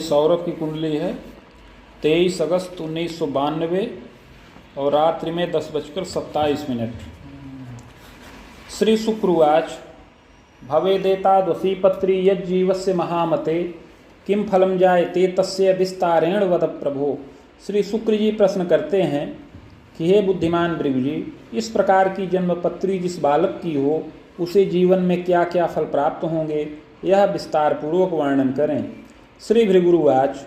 सौरभ की कुंडली है 23 अगस्त 1992 और रात्रि में 10:27। श्री शुक्रवाच भवेदेतादवसी पत्री यज्जीवस्य महामते किम फलम जायते तस्य विस्तारेण वद प्रभो। श्री शुक्र जी प्रश्न करते हैं कि हे बुद्धिमान भृगु जी, इस प्रकार की जन्मपत्री जिस बालक की हो उसे जीवन में क्या क्या फल प्राप्त होंगे, यह विस्तार पूर्वक वर्णन करें। श्री भृगुरुवाच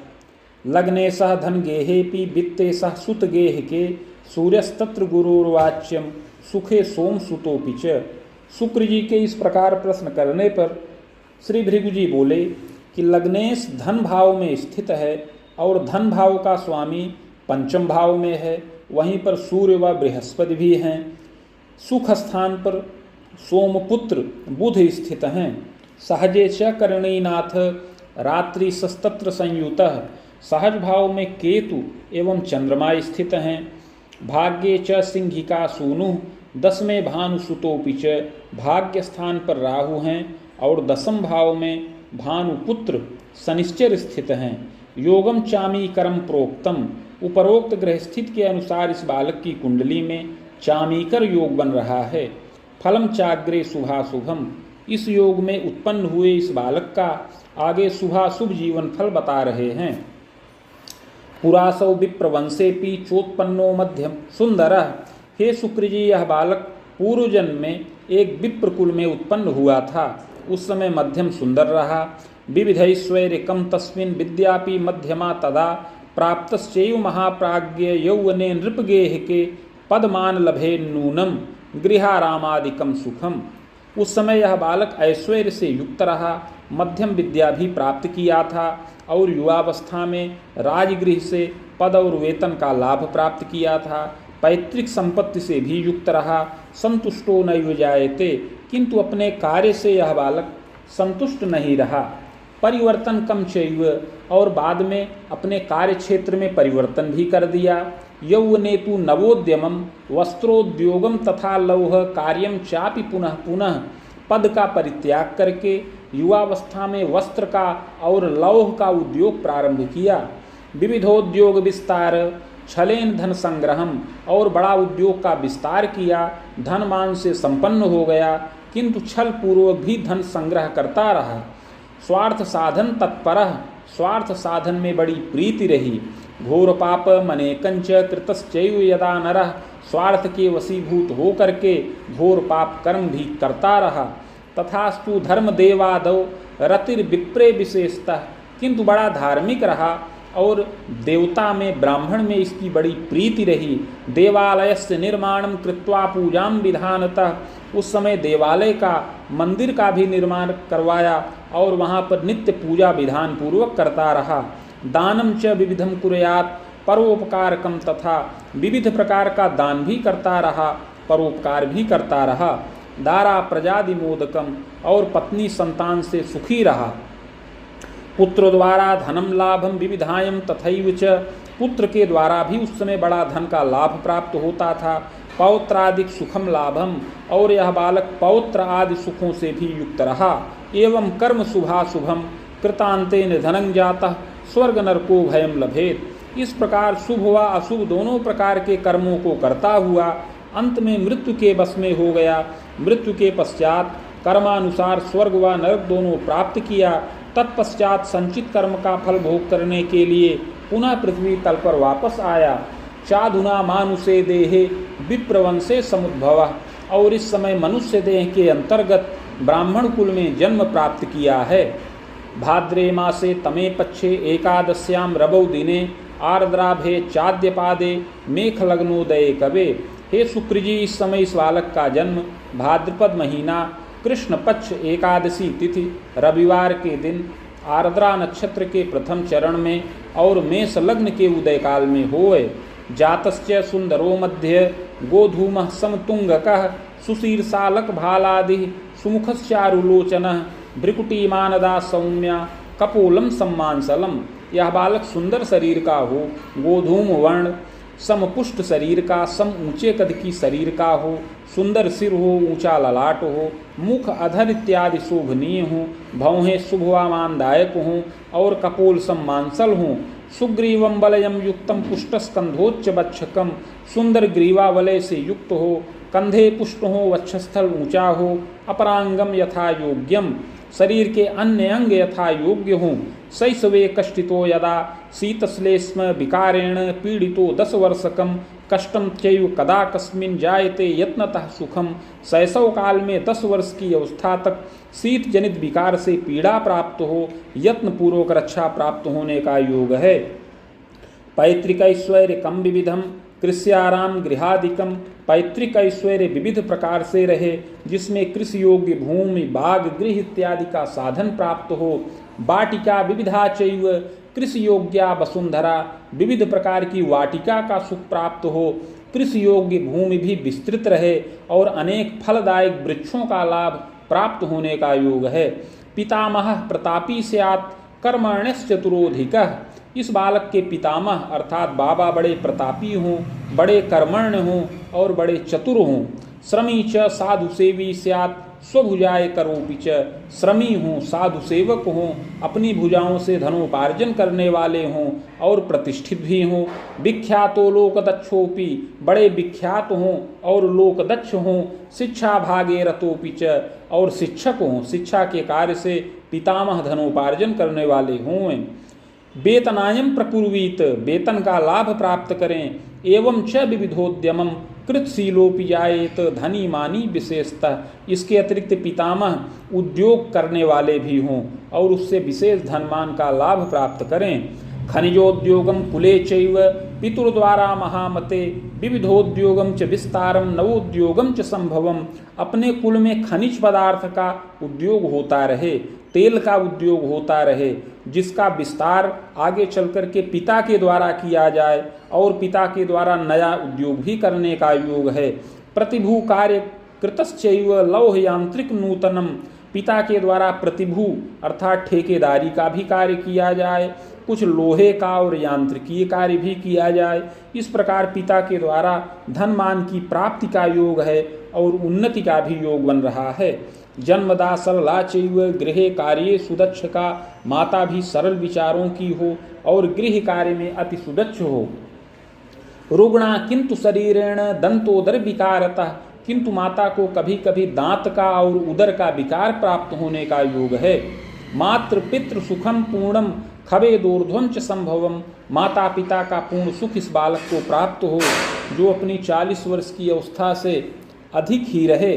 लग्ने सह धन गेहेपि वित्ते सह सुत गेह के सूर्यस्तत्र गुरुर्वाच्यम सुखे सोम सुतोपि च। शुक्र जी के इस प्रकार प्रश्न करने पर श्री भृगु जी बोले कि लग्नेश धन भाव में स्थित है और धन भाव का स्वामी पंचम भाव में है, वहीं पर सूर्य व बृहस्पति भी हैं। सुख स्थान पर सोमपुत्र बुध स्थित हैं। सहजे च करणीनाथ रात्रि सस्तत्र संयुतः, सहज भाव में केतु एवं चंद्रमा स्थित हैं। भाग्ये च सिंहिका सूनु 10वें भानुसुतोपि च, भाग्य स्थान पर राहु हैं और 10म भाव में भानुपुत्र शनिश्चर स्थित हैं। योगम चामी करम प्रोक्तम, उपरोक्त ग्रह स्थित के अनुसार इस बालक की कुंडली में चामीकर योग बन रहा है। फलम चाग्रे शुभाशुभम, इस योग में उत्पन्न हुए इस बालक का आगे शुभाशुभ जीवन फल बता रहे हैं। पुरासौ विप्रवंशेपि चोत्पन्नो मध्यम सुंदरः, हे शुक्र जी, यह बालक पूर्व जन्म में एक विप्र कुल में उत्पन्न हुआ था, उस समय मध्यम सुंदर रहा। विविधैश्वर्यकम तस्मिन् विद्यापि मध्यमा तदा प्राप्तश्चैव महाप्राज्ञ यौवने नृपगेह के पदमान लभे नूनम गृहारामादिकम सुखम। उस समय यह बालक ऐश्वर्य से युक्त रहा, मध्यम विद्या भी प्राप्त किया था और युवावस्था में राजगृह से पद और वेतन का लाभ प्राप्त किया था। पैतृक संपत्ति से भी युक्त रहा। संतुष्टो नैव जायते, किंतु अपने कार्य से यह बालक संतुष्ट नहीं रहा। परिवर्तन कम चैव, और बाद में अपने कार्य क्षेत्र में परिवर्तन भी कर दिया। यौवने तु नवोद्यमम वस्त्रोद्योगम तथा लौह कार्यम चापि पुनः पुनः, पद का परित्याग करके युवावस्था में वस्त्र का और लौह का उद्योग प्रारंभ किया। विविधोद्योग विस्तार छलेन धन संग्रहम, और बड़ा उद्योग का विस्तार किया, धन मान से संपन्न हो गया, किंतु छल पूर्वक भी धन संग्रह करता रहा। स्वार्थ साधन तत्परः, स्वार्थ साधन में बड़ी प्रीति रही। घोर पाप मनेकंच कृतश्चैव यदा नरः, स्वार्थ के वशीभूत होकर के घोर पाप कर्म भी करता रहा। तथास्तु धर्म देवादौ रतिर्विप्रे विशेषतः, किंतु बड़ा धार्मिक रहा और देवता में ब्राह्मण में इसकी बड़ी प्रीति रही। देवालयस्य निर्माणं कृत्वा पूजां विधानतः, उस समय देवालय का मंदिर का भी निर्माण करवाया और वहाँ पर नित्य पूजा विधान पूर्वक करता रहा। दानम च विविधम कुर्यात् परोपकारकम, तथा विविध प्रकार का दान भी करता रहा, परोपकार भी करता रहा। दारा प्रजादि मोदकम, और पत्नी संतान से सुखी रहा। पुत्र द्वारा धनम लाभम विविधायम तथैव च, पुत्र के द्वारा भी उस समय बड़ा धन का लाभ प्राप्त होता था। पौत्रादिक सुखम लाभम, और यह बालक पौत्र आदि सुखों से भी युक्त रहा। एवं कर्म शुभाशुभम कृतांतेन धनं जातः स्वर्ग नरको भयम लभेत, इस प्रकार शुभ व अशुभ दोनों प्रकार के कर्मों को करता हुआ अंत में मृत्यु के बस में हो गया। मृत्यु के पश्चात कर्मानुसार स्वर्ग व नरक दोनों प्राप्त किया। तत्पश्चात संचित कर्म का फल भोग करने के लिए पुनः पृथ्वी तल पर वापस आया। चाधुना मानुषे देहे विप्रवंशे समुद्भव, और इस समय मनुष्य देह के अंतर्गत ब्राह्मण कुल में जन्म प्राप्त किया है। भाद्रे मासे तमे पक्षे एकादश्याम रवौ दिने आर्द्राभे चाद्यपादे मेख लग्नोदये कवे। हे शुक्र जी, इस समय इस बालक का जन्म भाद्रपद महीना कृष्ण पक्ष एकादशी तिथि रविवार के दिन आर्द्रा नक्षत्र के प्रथम चरण में और मेष लग्न के उदय काल में होए। जातश्च सुंदरो मध्य गोधूमः समतुंगकः सुशीर्षालक भालादि सुमुखश्चारुलोचनः भ्रिकुटीमानदा सौम्या कपोलम सम्मानसलम। यह बालक सुंदर शरीर का हो, गोधूम वर्ण, समपुष्ट शरीर का, सम ऊंचे कद की शरीर का हो, सुंदर सिर हो, ऊंचा ललाट हो, मुख अधर इत्यादि शोभनीय हो, भौहें शुभवामानदायक हों और कपोल सम मांसल हों, सुग्रीवम वलयम युक्तम पुष्टस्कंधोच्च वक्षकम, सुंदर ग्रीवा वलय से युक्त हो, कंधे पुष्ट हो, वक्षस्थल ऊंचा हो, अपरांगम यथा योग्यम, शरीर के अन्य अंग यथा योग्य हों, शैशवे कष्टितो यदा शीतश्लेष्म विकारेण पीड़ितो 10 वर्षकम, कष्टम चैव कदा कस्मिन् जायते यत्नतः सुखम, शैशव काल में 10 वर्ष की अवस्था तक शीत जनित विकार से पीड़ा प्राप्त हो, यत्न पूर्वक रक्षा प्राप्त होने का योग है। पैतृक ऐश्वर्य कम विविधम कृष्याराम गृहादिकम, पैतृक ऐश्वर्य विविध प्रकार से रहे, जिसमें कृषि योग्य भूमि, बाग, गृह इत्यादि का साधन प्राप्त हो, वाटिका विविधा चैव कृषि योग्या वसुंधरा, विविध प्रकार की वाटिका का सुख प्राप्त हो, कृषि योग्य भूमि भी विस्तृत रहे और अनेक फलदायक वृक्षों का लाभ प्राप्त होने का योग है। पितामह प्रतापी स्यात् कर्मण्यश्चतुरोधिकः, इस बालक के पितामह अर्थात बाबा बड़े प्रतापी हों, बड़े कर्मण्य हों और बड़े चतुर हों। श्रमी च साधु सेवी स्यात् स्वभुजाय करोपि च, श्रमी हों, साधु सेवक हों, अपनी भुजाओं से धनोपार्जन करने वाले हों और प्रतिष्ठित भी हों। विख्यातो लोकदक्षोपि, बड़े विख्यात हों और लोकदक्ष हों। शिक्षा भागे रतोपि च, और शिक्षक हों, शिक्षा के कार्य से पितामह धनोपार्जन करने वाले हों। वेतनायम प्रकुर्वीत, वेतन का लाभ प्राप्त करें। एवं च विविधोद्यमम कृतशीलोपि जायेत, धनी मानी विशेषतः, इसके अतिरिक्त पितामह उद्योग करने वाले भी हों और उससे विशेष धनमान का लाभ प्राप्त करें। खनिजोद्योगम कुले चैव पितुर्द्वारा महामते, विविधोद्योगम च विस्तारम नवोद्योगम च संभवम, अपने कुल में खनिज पदार्थ का उद्योग होता रहे, तेल का उद्योग होता रहे, जिसका विस्तार आगे चलकर के पिता के द्वारा किया जाए और पिता के द्वारा नया उद्योग भी करने का योग है। प्रतिभू कार्य कृतश्चैव लौह यांत्रिक नूतनम, पिता के द्वारा प्रतिभू अर्थात ठेकेदारी का भी कार्य किया जाए, कुछ लोहे का और यांत्रिकीय कार्य भी किया जाए। इस प्रकार पिता के द्वारा धनमान की प्राप्ति का योग है और उन्नति का भी योग बन रहा है। जन्मदा सरला चैव गृहे कार्ये सुदक्ष का, माता भी सरल विचारों की हो और गृह कार्य में अति सुदक्ष हो। रुग्णा किंतु शरीरेण दंतोदर विकारतः, किंतु माता को कभी कभी दांत का और उदर का विकार प्राप्त होने का योग है। मातृ पितृ सुखम पूर्णम खवेदोर्ध्वं च संभवम, माता पिता का पूर्ण सुख इस बालक को प्राप्त हो जो अपनी 40 वर्ष की अवस्था से अधिक ही रहे।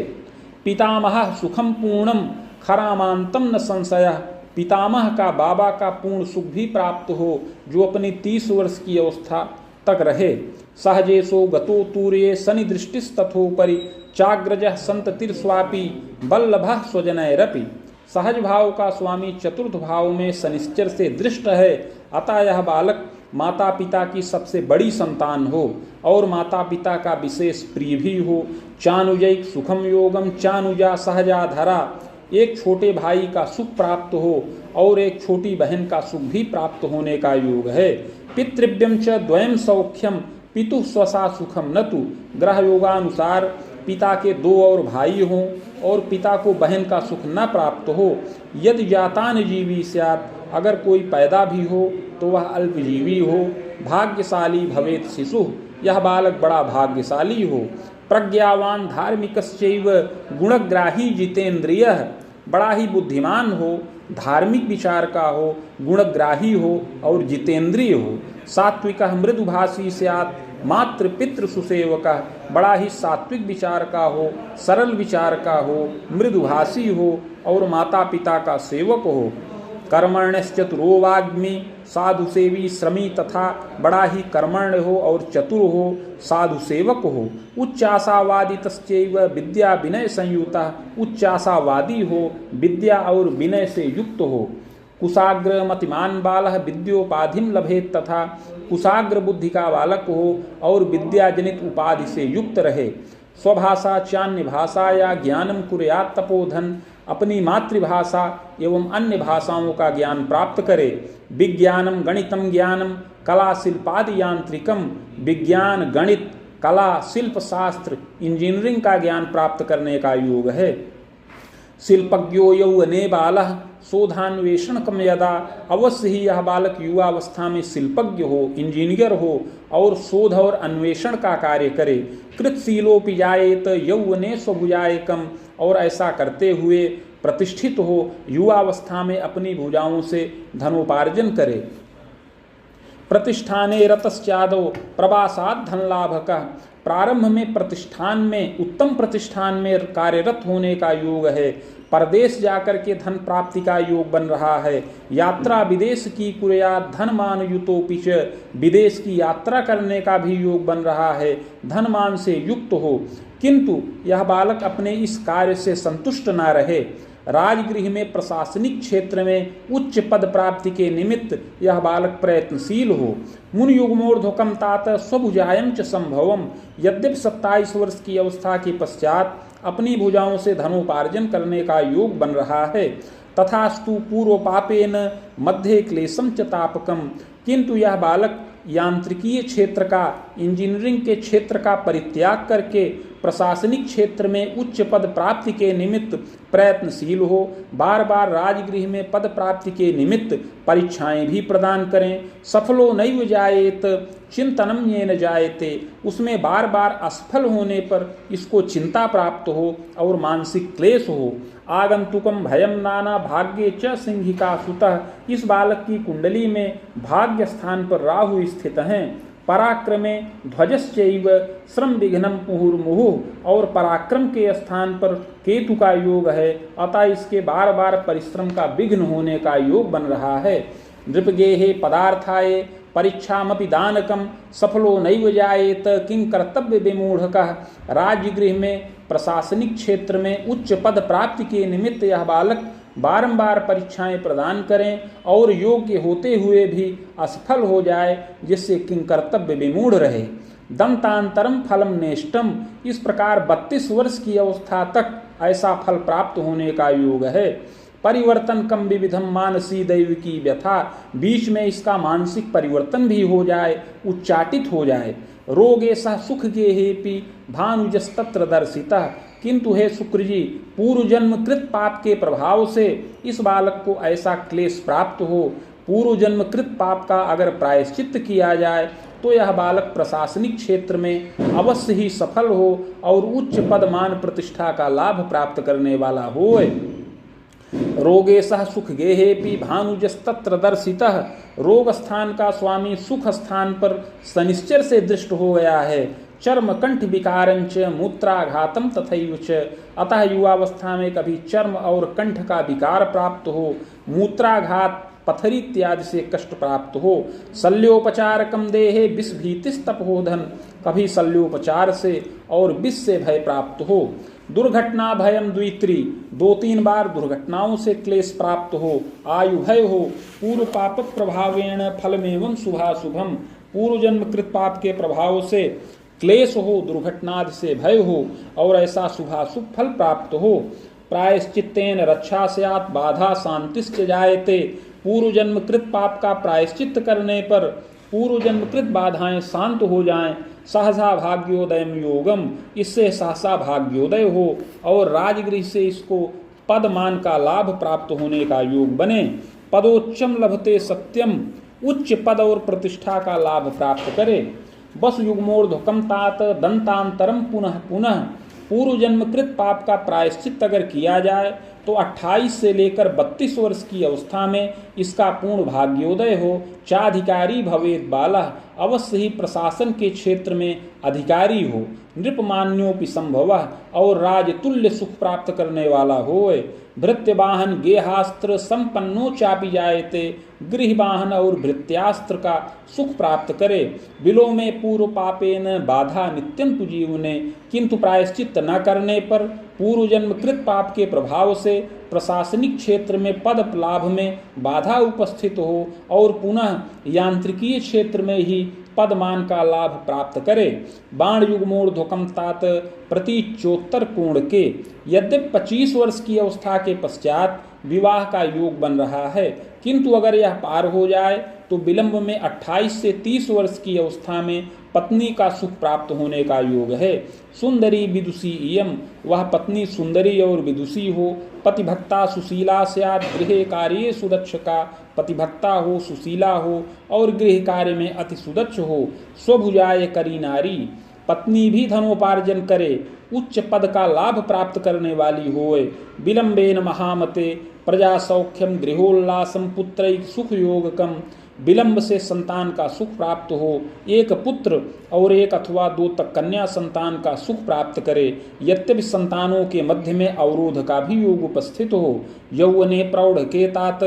पितामह सुखम पूर्णम खरामांतम न संशयः, पितामह का बाबा का पूर्ण सुख भी प्राप्त हो जो अपनी 30 वर्ष की अवस्था तक रहे। सहजेशो गतो तूर्ये शनि दृष्टिस्तथोपरि, चाग्रजः संततिर्स्वापी वल्लभः स्वजनैरपि, सहज भाव का स्वामी चतुर्थ भाव में शनिश्चर से दृष्ट है, अतः यह बालक माता पिता की सबसे बड़ी संतान हो और माता पिता का विशेष प्रिय भी हो। चानुजैक सुखम योगम चानुजा सहजा धरा, एक छोटे भाई का सुख प्राप्त हो और एक छोटी बहन का सुख भी प्राप्त होने का योग है। पितृव्यम च द्वयम सौख्यम पितु स्वसा सुखम न तु, ग्रह योगानुसार पिता के 2 और भाई हों और पिता को बहन का सुख न प्राप्त हो। यदि जातान जीवी स्यात्, अगर कोई पैदा भी हो तो वह अल्पजीवी हो। भाग्यशाली भवेत शिशु, यह बालक बड़ा भाग्यशाली हो। प्रज्ञावान धार्मिकश्चैव गुणग्राही जितेंद्रियः, बड़ा ही बुद्धिमान हो, धार्मिक विचार का हो, गुणग्राही हो और जितेंद्रिय हो। सात्विकः मृदुभाषी स्यात् मातृ पितृ सुसेवकः, बड़ा ही सात्विक विचार का हो, सरल विचार का हो, मृदुभाषी हो और माता पिता का सेवक हो। कर्मण्यश्चतुरो वाग्मी, साधु सेवी श्रमी तथा बड़ा ही कर्मण्य हो और चतुर हो, साधु सेवक हो। उच्चाशावादी तश्चैव विद्या विनय संयुतः, उच्चाशावादी हो, विद्या और विनय से युक्त हो। कुशाग्र मतिमान बालः विद्योपाधिम लभेत, तथा कुशाग्र बुद्धि का बालक हो और विद्याजनित उपाधि से युक्त रहे। स्वभाषा चान्य भाषा या ज्ञानम कुर्यात् तपोधन, अपनी मातृभाषा एवं अन्य भाषाओं का ज्ञान प्राप्त करे। विज्ञानम गणितम ज्ञानम कला शिल्पादि यांत्रिकम, विज्ञान गणित कला शिल्प शास्त्र इंजीनियरिंग का ज्ञान प्राप्त करने का योग है। शिल्पज्ञो यौवने बालः शोधान्वेषण कम यदा, अवश्य ही यह बालक युवावस्था में शिल्पज्ञ हो, इंजीनियर हो और शोध और अन्वेषण का कार्य करे। कृतशीलोपि जायेत यौवने स्वभुजायकम, और ऐसा करते हुए प्रतिष्ठित हो, युवावस्था में अपनी भुजाओं से धनोपार्जन करे। प्रतिष्ठाने रतश्चादो प्रवासात् धन लाभकः, प्रारंभ में प्रतिष्ठान में उत्तम प्रतिष्ठान में कार्यरत होने का योग है। परदेश जाकर के धन प्राप्ति का योग बन रहा है। यात्रा विदेश की कुर्यात् धनमान युतोपिच, विदेश की यात्रा करने का भी योग बन रहा है, धनमान से युक्त हो। किंतु यह बालक अपने इस कार्य से संतुष्ट न रहे। राजगृह में प्रशासनिक क्षेत्र में उच्च पद प्राप्ति के निमित्त यह बालक प्रयत्नशील हो। मुनि युग्मोर्ध्वकम तात स्वभुजायम च संभवम, यद्यपि 27 वर्ष की अवस्था के पश्चात अपनी भुजाओं से धनोपार्जन करने का योग बन रहा है। तथास्तु पूर्व पापेन मध्य क्लेशम च तापकम, किंतु यह बालक यांत्रिकीय क्षेत्र का, इंजीनियरिंग के क्षेत्र का परित्याग करके प्रशासनिक क्षेत्र में उच्च पद प्राप्ति के निमित्त प्रयत्नशील हो। बार बार राजगृह में पद प्राप्ति के निमित्त परीक्षाएं भी प्रदान करें। सफलो नैव जायेत चिंतनम येन जायते, उसमें बार बार असफल होने पर इसको चिंता प्राप्त हो और मानसिक क्लेश हो। आगंतुकम भयम नाना भाग्ये च सिंहिका सुतः, इस बालक की कुंडली में भाग्य स्थान पर राहु स्थित हैं। पराक्रमे ध्वजश्चैव श्रम विघ्नम मुहुर्मुहुः, और पराक्रम के स्थान पर केतु का योग है, अतः इसके बार बार परिश्रम का विघ्न होने का योग बन रहा है। नृपगेहे पदार्थाय परीक्षामपि दानकम सफलो नैव जायेत किं कर्तव्य विमूढ़कः, राजगृह में प्रशासनिक क्षेत्र में उच्च पद प्राप्ति के निमित्त यह बालक बारंबार परीक्षाएं प्रदान करें और योग्य होते हुए भी असफल हो जाए, जिससे किं कर्तव्य विमूढ़ रहे। दंतांतरम फलम नेष्टम, इस प्रकार 32 वर्ष की अवस्था तक ऐसा फल प्राप्त होने का योग है। परिवर्तन कम विविधम मानसी दैव की व्यथा, बीच में इसका मानसिक परिवर्तन भी हो जाए, उच्चाटित हो जाए। रोगे सह सुख गेहेपि भानुजस्तत्र दर्शितः, किंतु हे शुक्र जी, पूर्व जन्म कृत पाप के प्रभाव से इस बालक को ऐसा क्लेश प्राप्त हो। पूर्व जन्म कृत पाप का अगर प्रायश्चित्त किया जाए तो यह बालक प्रशासनिक क्षेत्र में अवश्य ही सफल हो और उच्च पदमान प्रतिष्ठा का लाभ प्राप्त करने वाला होए। रोगे सह सुख गेहेपि भानुजस्तत्र दर्शितः, रोग स्थान का स्वामी सुख स्थान पर शनिश्चर से दृष्ट हो गया है। चर्म कंठ विकारंच मूत्राघातम तथैव च, अतः युवावस्था में कभी चर्म और कंठ का विकार प्राप्त हो, मूत्राघात पथरी इत्यादि से कष्ट प्राप्त हो। शल्योपचारकम देहे विष भीतिस्तपोधन, कभी शल्योपचार से और विष से भय प्राप्त हो। दुर्घटना भयम द्वित्री, 2-3 बार दुर्घटनाओं से क्लेश प्राप्त हो। आयु भय हो, पूर्व पाप प्रभावेण फलमेवं शुभाशुभम, पूर्व जन्म कृत पाप के प्रभाव से क्लेश हो, दुर्घटनाद से भय हो और ऐसा शुभाशुभ फल प्राप्त हो। प्रायश्चित्तेन रक्षा स्यात् बाधा शांतिश्च जायते, पूर्व जन्म कृत पाप का प्रायश्चित्त करने पर पूर्व जन्म कृत बाधाएं शांत हो जाएं। सहसा भाग्योदयम योगम, इससे सहसा भाग्योदय हो और राजगृह से इसको पदमान का लाभ प्राप्त होने का योग बने। पदोच्चम लभते सत्यम, उच्च पद और प्रतिष्ठा का लाभ प्राप्त करे। बस युग्मोर्ध्वकम तात दंतांतरम पुनः पुनः, पूर्व जन्म कृत पाप का प्रायश्चित अगर किया जाए तो 28 से लेकर 32 वर्ष की अवस्था में इसका पूर्ण भाग्योदय हो। चाधिकारी भवेद बालः, अवश्य ही प्रशासन के क्षेत्र में अधिकारी हो। नृपमान्योपि संभवः, और राजतुल्य सुख प्राप्त करने वाला होए। भृत्यवाहन गेहास्त्र संपन्नो चापि जायते, गृहवाहन और भृत्यास्त्र का सुख प्राप्त करे। बिलो में पूर्व पापेन बाधा नित्यम तु जीवने, किंतु प्रायश्चित न करने पर पूर्व जन्म कृत पाप के प्रभाव से प्रशासनिक क्षेत्र में पद लाभ में बाधा उपस्थित हो और पुनः यांत्रिकीय क्षेत्र में ही पदमान का लाभ प्राप्त करे। बाण युग्मोर्ध्वकम तात प्रतीचोत्तर कोण के। यद्यपि 25 वर्ष की अवस्था के पश्चात विवाह का योग बन रहा है, किंतु अगर यह पार हो जाए तो विलंब में 28 से 30 वर्ष की अवस्था में पत्नी का सुख प्राप्त होने का योग है। सुंदरी विदुषी इयम, वह पत्नी सुंदरी और विदुषी हो। पतिभक्ता सुशीला स्यात् गृहे कार्ये सुदक्षका, पतिभक्ता हो, सुशीला हो और गृह कार्य में अति सुदक्ष हो। स्वभुजाय करी नारी, पत्नी भी धनोपार्जन करे, उच्च पद का लाभ प्राप्त करने वाली होए। विलंबेन महामते प्रजा सौख्यम गृहोल्लासम पुत्रैक सुख योगकम, विलंब से संतान का सुख प्राप्त हो, एक पुत्र और एक अथवा 2 तक कन्या संतान का सुख प्राप्त करे। यद्यपि संतानों के मध्य में अवरोध का भी योग उपस्थित हो। यौवने प्रौढ़ के तात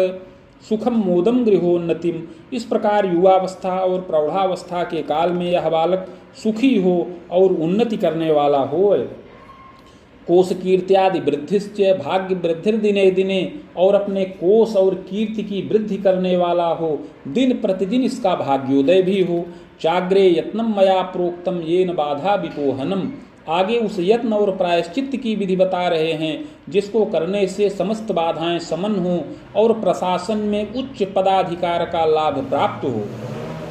सुखम मोदम गृहोन्नतिम, इस प्रकार युवावस्था और प्रौढ़ावस्था के काल में यह बालक सुखी हो और उन्नति करने वाला हो। कोश कीर्त्यादि वृद्धिश्च भाग्य वृद्धिर दिने दिने, और अपने कोश और कीर्ति की वृद्धि करने वाला हो, दिन प्रतिदिन इसका भाग्योदय भी हो। चाग्रे यत्नम मया प्रोक्तम येन बाधा विपोहनम, आगे उस यत्न और प्रायश्चित्त की विधि बता रहे हैं जिसको करने से समस्त बाधाएं समन हो और प्रशासन में उच्च पदाधिकार का लाभ प्राप्त हो।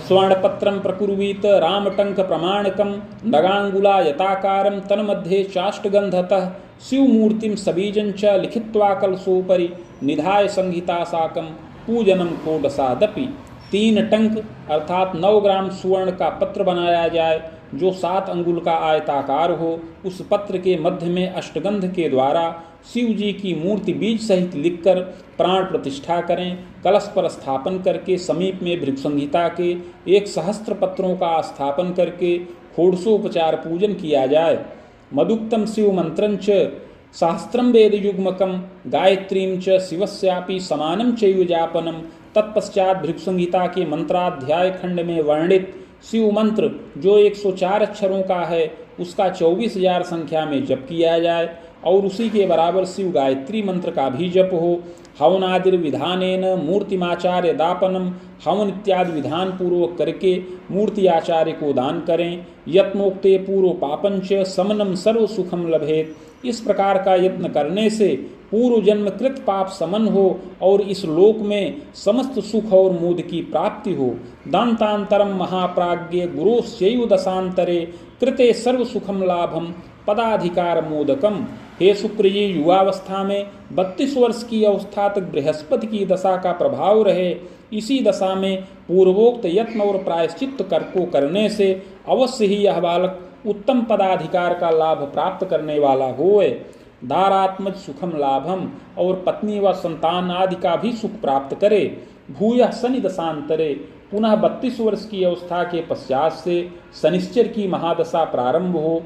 स्वर्णपत्रम प्रकुर्वीत रामटंक प्रमाणकम नगांगुला यताकारम तन्मध्ये चाष्टगंधतः शिवमूर्तिम सबीजंच लिखित्वा कलशोपरि निधाय संहिता साकम पूजनम कोडसादपि। 3 टंक अर्थात 9 ग्राम सुवर्ण का पत्र बनाया जाए जो 7 अंगुल का आयताकार हो। उस पत्र के मध्य में अष्टगंध के द्वारा शिव जी की मूर्ति बीज सहित लिखकर प्राण प्रतिष्ठा करें। कलश पर स्थापन करके समीप में भृगु संहिता के 1 सहस्त्र पत्रों का स्थापन करके षोडशोपचार पूजन किया जाए। मदुक्तम शिव मंत्रंच सहस्त्रम वेद युग्मकम गायत्रीम च शिवस्यापि समानम चैव जापनम। तत्पश्चात भृगु संहिता के मंत्राध्याय खंड में वर्णित शिव मंत्र जो 104 अक्षरों का है उसका 24,000 संख्या में जप किया जाए और उसी के बराबर शिव गायत्री मंत्र का भी जप हो। हवनादिर विधानेन मूर्तिमाचार्य दापनम, हवन इत्यादि विधान पूर्वक करके मूर्ति आचार्य को दान करें। यत्नोक्ते पूर्व पापंच समनम सर्व सुखम लभेत, इस प्रकार का यत्न करने से पूर्व जन्म कृत पाप समन हो और इस लोक में समस्त सुख और मोद की प्राप्ति हो। दांतांतरम महाप्राज्ञ गुरोश्चैव दशांतरे कृते सर्व सुखम लाभम पदाधिकार मोदकम। हे शुक्र जी, युवावस्था में 32 वर्ष की अवस्था तक बृहस्पति की दशा का प्रभाव रहे। इसी दशा में पूर्वोक्त यत्न और प्रायश्चित्त को करने से अवश्य ही यह बालक उत्तम पदाधिकार का लाभ प्राप्त करने वाला होए। दारात्मज सुखम लाभम, और पत्नी व संतान आदि का भी सुख प्राप्त करे। भूयः शनि दशांतरे, पुनः 32 वर्ष की अवस्था के पश्चात से शनिश्चर की महादशा प्रारंभ हो।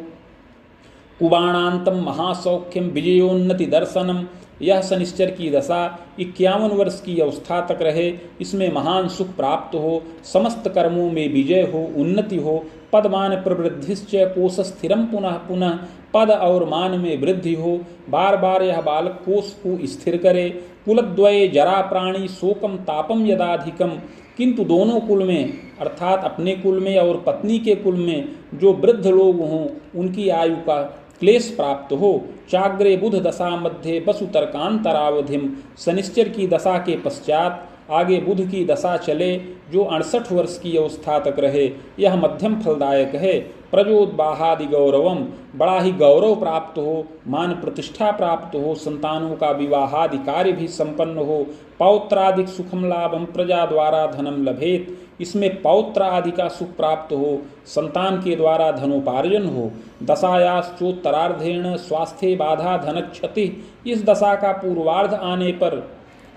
कुबाणांतम महासौख्यम विजयोन्नति दर्शनम, यह शनिश्चर की दशा 51 वर्ष की अवस्था तक रहे। इसमें महान सुख प्राप्त हो, समस्त कर्मों में विजय हो, उन्नति हो। पदमान प्रवृद्धिश्च कोश स्थिरम पुनः पुनः, पद और मान में वृद्धि हो। बार बार यह बालक कोश को स्थिर करे। कुलद्वये जरा प्राणी शोकम तापम यदाधिकम, किंतु दोनों कुल में अर्थात अपने कुल में और पत्नी के कुल में जो वृद्ध लोग हों उनकी आयु का क्लेश प्राप्त हो। चाग्रे बुध दशा मध्य वसु तर्कांतरावधिम, शनिश्चर की दशा के पश्चात आगे बुध की दशा चले जो 68 वर्ष की अवस्था तक रहे। यह मध्यम फलदायक है। प्रजोद्बाहादि गौरवम, बड़ा ही गौरव प्राप्त हो, मान प्रतिष्ठा प्राप्त हो, संतानों का विवाहादि कार्य भी संपन्न हो। पौत्रादिक सुखम लाभम प्रजा द्वारा धनम लभेत, इसमें पौत्र आदि का सुख प्राप्त हो, संतान के द्वारा धनोपार्जन हो। दशायाश्चोत्तरार्धेण स्वास्थ्य बाधा धन क्षति, इस दशा का पूर्वार्ध आने पर,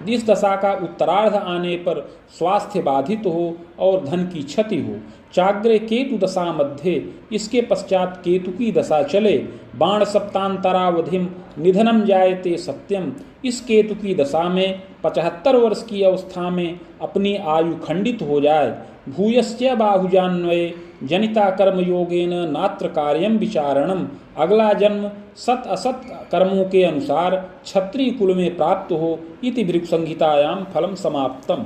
जिस दशा का उत्तरार्ध आने पर स्वास्थ्य बाधित हो और धन की क्षति हो। चाग्रे केतु दशा मध्य, इसके पश्चात केतु की दशा चले। बाण सप्तांतरावधिम निधनम जायते सत्यम, इस केतु की दशा में 75 वर्ष की अवस्था में अपनी आयु खंडित हो जाए। भूयस्य बाहुजान्वये जनिता कर्म योगेन नात्र कार्यम विचारणम, अगला जन्म सत असत कर्मों के अनुसार क्षत्रिय कुल में प्राप्त हो। इति भृगु संहितायाम फलम समाप्तम।